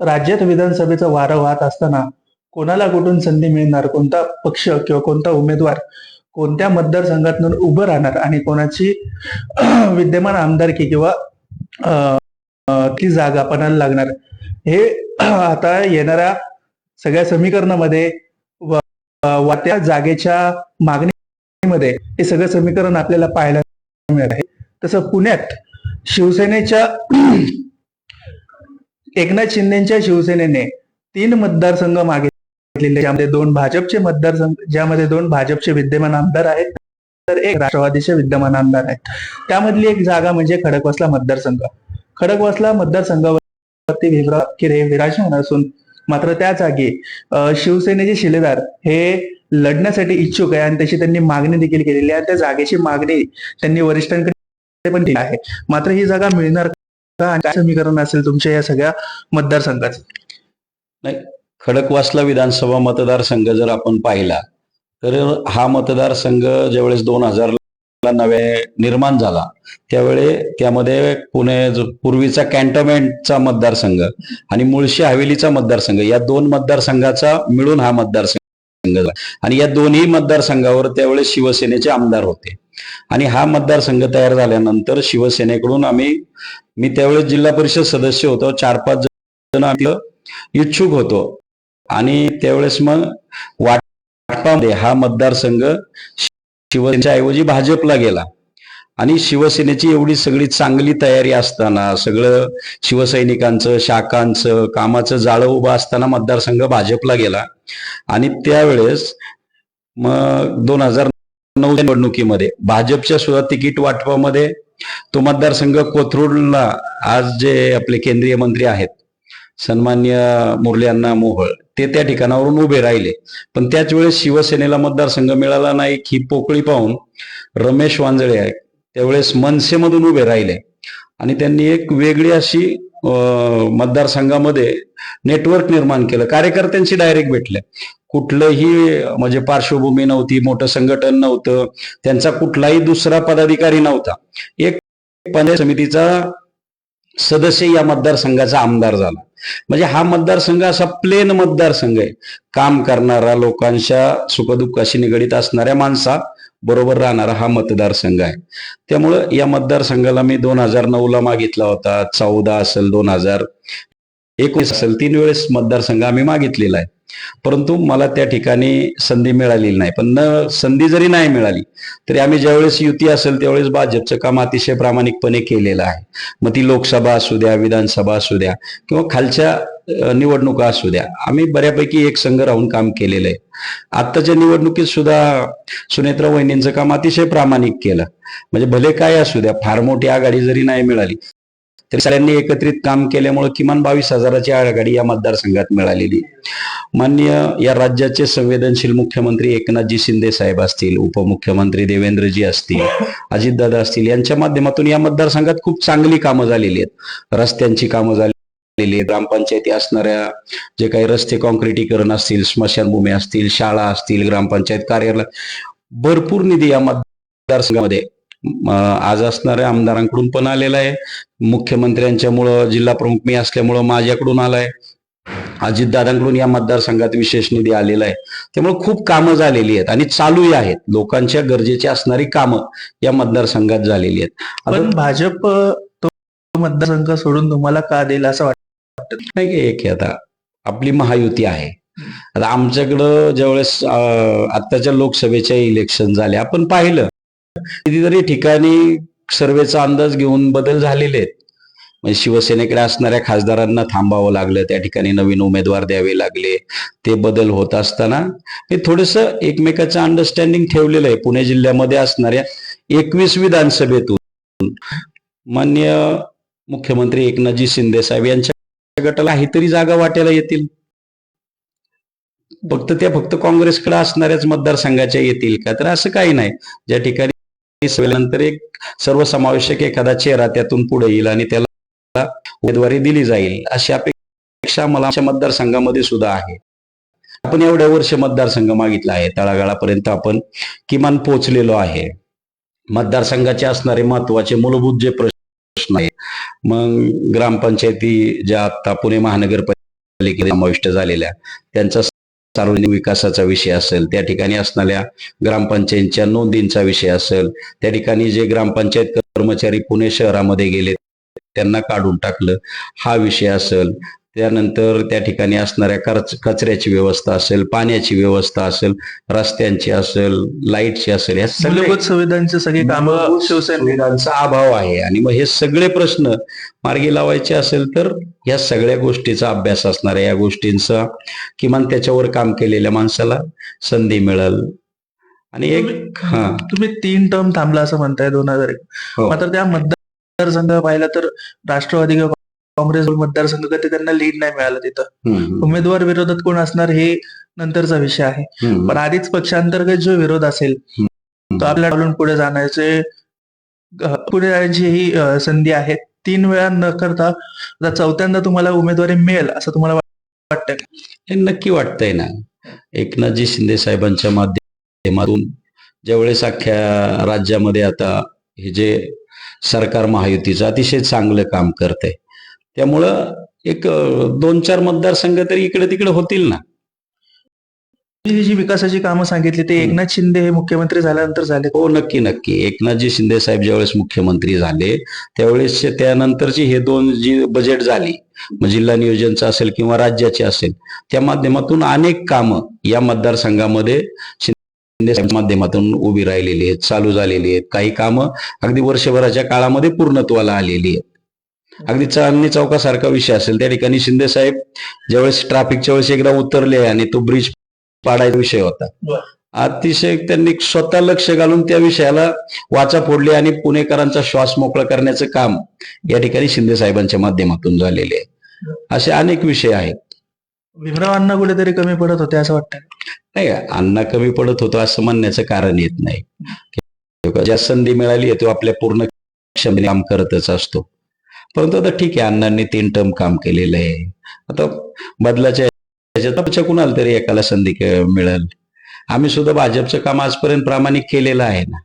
राज्यात विधानसभेचं वारं वाहत असताना कोणाला कुठून संधी मिळणार, कोणता पक्ष किंवा कोणता उमेदवार कोणत्या मतदारसंघातून उभं राहणार आणि कोणाची विद्यमान आमदारकी किंवा ती जागा पणाला लागणार, हे आता येणाऱ्या सगळ्या समीकरणामध्ये त्या जागेच्या मागणीमध्ये हे सगळं समीकरण आपल्याला पाहायला मिळत आहे. तसं पुण्यात शिवसेनेच्या एकनाथ शिंदेच्या शिवसेनेने 3 मतदारसंघ मागितलेले, ज्यामध्ये 2 भाजपचे मतदारसंघ, ज्यामध्ये 2 भाजपचे विद्यमान आमदार आहेत तर 1 राष्ट्रवादीचे विद्यमान आमदार आहेत. त्यामधली एक जागा म्हणजे खडकवासला मतदारसंघ. खडकवासला मतदारसंघावरती भीमराव आटगिरे विराजमान असून मात्र त्या जागी शिवसेनेचे शिलेदार हे लढण्यासाठी इच्छुक आहे आणि तशी त्यांनी मागणी देखील केलेली आहे. त्या जागेची मागणी त्यांनी वरिष्ठांकडे पण केली आहे. मात्र ही जागा मिळणार का, काय समीकरण असेल तुमच्या या सगळ्या मतदारसंघाचं? नाही, खडकवासला विधानसभा मतदारसंघ जर आपण पाहिला तर हा मतदारसंघ ज्यावेळेस 2000 ला नव्या निर्माण झाला त्यावेळी त्यामध्ये पुणे पूर्वीचा कॅन्टोन्मेंटचा मतदारसंघ आणि मुळशी हवेलीचा मतदारसंघ या 2 मतदारसंघाचा मिळून हा मतदारसंघ झाला आणि या दोन्ही मतदारसंघावर त्यावेळेस शिवसेनेचे आमदार होते. आणि हा मतदारसंघ तयार झाल्यानंतर शिवसेनेकडून मी त्यावेळेस जिल्हा परिषद सदस्य होतो, 4-5 जण इच्छुक होतो आणि त्यावेळेस मग वाटपामध्ये हा मतदारसंघ शिवसेनेच्या ऐवजी भाजपला गेला आणि शिवसेनेची एवढी सगळी चांगली तयारी असताना, सगळं शिवसैनिकांचं शाखांचं कामाचं जाळं उभं असताना मतदारसंघ भाजपला गेला. आणि त्यावेळेस मग 2009 निवडणुकीमध्ये भाजपच्या सुद्धा तिकीट वाटपामध्ये तो मतदारसंघ कोथरूडला आज जे आपले केंद्रीय मंत्री आहेत सन्मान्य मुरली अण्णा मोहोळ ते त्या ठिकाणावरून उभे राहिले. पण त्याच वेळेस शिवसेनेला मतदारसंघ मिळाला नाही. ही पोकळी पाहून रमेश वांजळे आहेत त्यावेळेस मनसेमधून उभे राहिले आणि त्यांनी एक वेगळी अशी मतदारसंघामध्ये नेटवर्क निर्माण केलं. कार्यकर्त्यांशी डायरेक्ट भेटले. कुठलंही म्हणजे पार्श्वभूमी नव्हती, मोठं संघटन नव्हतं, त्यांचा कुठलाही दुसरा पदाधिकारी नव्हता. एक पंचायत समितीचा सदस्य या मतदारसंघाचा आमदार झाला. म्हणजे हा मतदारसंघ असा प्लेन मतदारसंघ आहे. काम करणारा, लोकांच्या सुखदुःखाशी निगडीत असणाऱ्या माणसा बरोबर राहणारा हा मतदारसंघ आहे. त्यामुळं या मतदारसंघाला मी 2009 ला मागितला होता, 14 असेल, 2019 असेल, 3 वेळेस मतदारसंघ आम्ही मागितलेला आहे. परंतु मला त्या ठिकाणी संधी मिळालेली नाही. पण संधी जरी नाही मिळाली तरी आम्ही ज्यावेळेस युती असेल त्यावेळेस भाजपचं काम अतिशय प्रामाणिकपणे केलेलं आहे. मग ती लोकसभा असू द्या, विधानसभा असू द्या किंवा खालच्या निवडणुका असू द्या, आम्ही बऱ्यापैकी एक संघ राहून काम केलेलं आहे. आत्ताच्या निवडणुकीत सुद्धा सुनेत्रा वहिनींचं काम अतिशय प्रामाणिक केलं. म्हणजे भले काय असू द्या, फार मोठी आघाडी जरी नाही मिळाली तरी सगळ्यांनी एकत्रित काम केल्यामुळे किमान 22,000ची आघाडी या मतदारसंघात मिळालेली. माननीय या राज्याचे संवेदनशील मुख्यमंत्री एकनाथजी शिंदे साहेब असतील, उपमुख्यमंत्री देवेंद्रजी असतील, अजितदादा असतील, यांच्या माध्यमातून या मतदारसंघात खूप चांगली कामं झालेली आहेत. रस्त्यांची कामं झालेली आहेत, ग्रामपंचायती असणाऱ्या जे काही रस्ते काँक्रिटीकरण असतील, स्मशानभूमी असतील, शाळा असतील, ग्रामपंचायत कार्यालय, भरपूर निधी या मतदारसंघामध्ये आज असणाऱ्या आमदारांकडून पण आलेला आहे. मुख्यमंत्र्यांच्यामुळं, जिल्हा प्रमुख मी असल्यामुळं माझ्याकडून आलाय. अजितदादांकडून या मतदारसंघात विशेष निधी आलेला आहे. त्यामुळे खूप कामं झालेली आहेत आणि चालूही आहेत. लोकांच्या गरजेची असणारी कामं या मतदारसंघात झालेली आहेत. पण भाजप तो मतदारसंघ सोडून तुम्हाला का देईल असं वाटतं? नाही, एक आता आपली महायुती आहे. आता आमच्याकडं ज्यावेळेस आत्ताच्या लोकसभेच्या इलेक्शन झाले आपण पाहिलं, कितीतरी ठिकाणी सर्वेचा अंदाज घेऊन बदल झालेले आहेत. म्हणजे शिवसेनेकडे असणाऱ्या खासदारांना थांबावं लागलं, त्या ठिकाणी नवीन उमेदवार द्यावे लागले. ते बदल होत असताना हे थोडंसं एकमेकाचं अंडरस्टँडिंग ठेवलेलं आहे. पुणे जिल्ह्यामध्ये असणाऱ्या 21 विधानसभेतून माननीय मुख्यमंत्री एकनाथजी शिंदे साहेब यांच्या गटाला काहीतरी जागा वाट्याला येतील. फक्त काँग्रेसकडे असणाऱ्याच मतदारसंघाच्या येतील का? तर असं काही नाही. ज्या ठिकाणी नंतर एक सर्वसमावेशक एखादा चेहरा त्यातून पुढे येईल आणि त्याला उमेदवारी दिली जाईल अशी अपेक्षा मला आमच्या मतदारसंघामध्ये सुद्धा आहे. आपण एवढ्या वर्ष मतदारसंघ मागितला आहे, तळागाळापर्यंत आपण किमान पोहोचलेलो आहे. मतदारसंघाचे असणारे महत्वाचे मूलभूत जे प्रश्न आहेत, मग ग्रामपंचायती ज्या आता पुणे महानगरपालिका महापालिकेत समाविष्ट झालेल्या त्यांचा सार्वजनिक विकासाचा विषय असेल, त्या ठिकाणी असणाऱ्या ग्रामपंचायतीच्या नोंदींचा विषय असेल, त्या ठिकाणी जे ग्रामपंचायत कर्मचारी पुणे शहरामध्ये गेले त्यांना काढून टाकलं हा विषय असेल, त्यानंतर त्या ठिकाणी असणाऱ्या कचऱ्याची व्यवस्था असेल, पाण्याची व्यवस्था असेल, रस्त्यांची असेल, लाईटची असेल, या मूलभूत सुविधांची सगळी कामं शिवसेना सुविधांचा अभाव आहे. आणि मग हे सगळे प्रश्न मार्गी लावायचे असेल तर या सगळ्या गोष्टीचा अभ्यास असणार आहे. या गोष्टींचा किमान त्याच्यावर काम केलेल्या माणसाला संधी मिळेल. आणि एक तुम्ही 3 टर्म थांबला असं म्हणताय 2001, मात्र त्या मतदारसंघ पाहिला तर राष्ट्रवादी किंवा काँग्रेस मतदारसंघ कधी त्यांना लीड नाही मिळालं. तिथं उमेदवार विरोधात कोण असणार हे नंतरचा विषय आहे. पण आधीच पक्षांतर्गत जो विरोध असेल तो आपल्याला पुढे जाण्याची ही संधी आहे. 3 वेळा न करता चौथ्यांदा तुम्हाला उमेदवारी मिळेल असं तुम्हाला वाटतंय? हे नक्की वाटतंय ना. एकनाथजी शिंदे साहेबांच्या माध्यमातून ज्यावेळेस अख्ख्या राज्यामध्ये आता हे जे सरकार महायुतीचं अतिशय चांगलं काम करतंय, त्यामुळं एक 2-4 मतदारसंघ तरी इकडे तिकडे होतील ना. ही जी विकासाची कामं सांगितली ते एकनाथ शिंदे हे मुख्यमंत्री झाल्यानंतर झाले? हो, नक्की. एकनाथजी शिंदे साहेब ज्यावेळेस मुख्यमंत्री झाले त्यावेळेस त्यानंतरची हे 2 जी बजेट झाली, मग जिल्हा नियोजनचं असेल किंवा राज्याचे असेल, त्या माध्यमातून अनेक कामं या मतदारसंघामध्ये शिंदे साहेबांच्या माध्यमातून उभी राहिलेली आहेत, चालू झालेली आहेत. काही कामं अगदी वर्षभराच्या काळामध्ये पूर्णत्वाला आलेली आहेत. अगदी चांदणी चौकासारखा विषय असेल, त्या ठिकाणी शिंदे साहेब ज्यावेळेस ट्रॅफिकच्या वेळेस एकदा उतरले आणि तो ब्रिज पाडायचा विषय होता, अतिशय त्यांनी स्वतः लक्ष घालून त्या विषयाला वाचा फोडली आणि पुणेकरांचा श्वास मोकळा करण्याचं काम या ठिकाणी शिंदे साहेबांच्या माध्यमातून झालेले आहे. असे अनेक विषय आहेत. भीमराव अण्णा कुठेतरी कमी पडत होते असं वाटतं? नाही, अण्णा कमी पडत होतो असं म्हणण्याचं कारण येत नाही. ज्या संधी मिळाली तो आपल्या पूर्ण क्षमतेने काम करतच असतो. परंतु आता ठीक आहे, अण्णांनी 3 टर्म काम केलेलं आहे. आता बदलाच्या ह्याच्यात कुणाला तरी एकाला संधी मिळेल. आम्ही सुद्धा भाजपचं काम आजपर्यंत प्रामाणिक केलेलं आहे ना.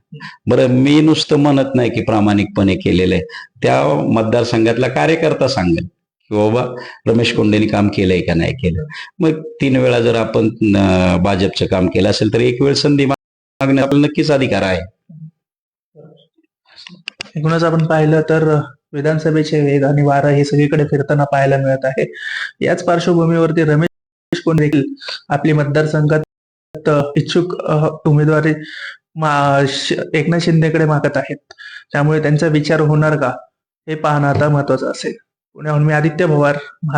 बरं, मी नुसतं म्हणत नाही की प्रामाणिकपणे केलेलं आहे, त्या मतदारसंघातला कार्यकर्ता सांगेल की बाबा रमेश कोंडेंनी काम केलंय का नाही केलं. मग 3 वेळा जर आपण भाजपचं काम केलं असेल तर 1 वेळ संधी मागणे आपल्याला नक्कीच अधिकार आहे. एकूणच आपण पाहिलं तर विधानसभेचे वेग आणि वारा हे सगळीकडे फिरताना पाहायला मिळत आहे. याच पार्श्वभूमीवरती रमेश कोंडे देखील आपली मतदारसंघात इच्छुक उमेदवारी एकनाथ शिंदेकडे मागत आहेत. त्यामुळे त्यांचा विचार होणार का हे पाहणं आता महत्वाचं असेल. पुण्याहून मी आदित्य पवार.